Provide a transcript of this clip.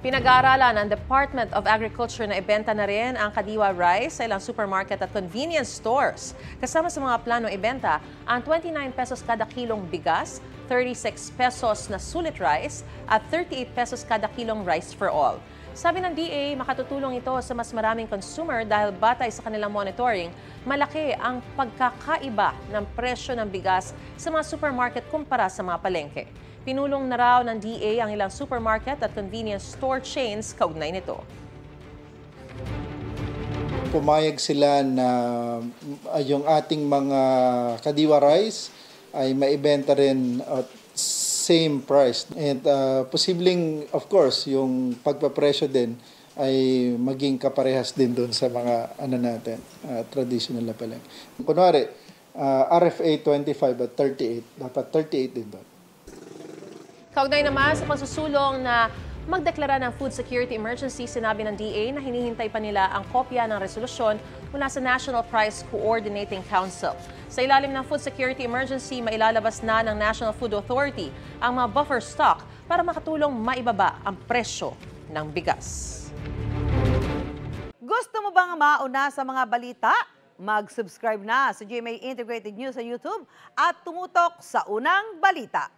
Pinag-aaralan ng Department of Agriculture na ibenta na rin ang Kadiwa Rice sa ilang supermarket at convenience stores. Kasama sa mga planong ibenta ang 29 pesos kada kilong bigas, 36 pesos na sulit rice at 38 pesos kada kilong rice for all. Sabi ng DA, makatutulong ito sa mas maraming consumer dahil batay sa kanilang monitoring, malaki ang pagkakaiba ng presyo ng bigas sa mga supermarket kumpara sa mga palengke. Pinulong na raw ng DA ang ilang supermarket at convenience store chains kaugnay nito. Pumayag sila na yung ating mga Kadiwa rice ay maibenta rin at same price. And posibleng, of course, yung pagpapresyo din ay maging kaparehas din doon sa mga traditional na palengke. Kunwari, RFA 25 at 38, dapat 38 din doon. Kaugnay naman sa pagsusulong na magdeklara ng food security emergency, sinabi ng DA na hinihintay pa nila ang kopya ng resolusyon mula sa National Price Coordinating Council. Sa ilalim ng food security emergency, mailalabas na ng National Food Authority ang mga buffer stock para makatulong maibaba ang presyo ng bigas. Gusto mo bang mauna sa mga balita? Mag-subscribe na sa GMA Integrated News sa YouTube at tumutok sa unang balita.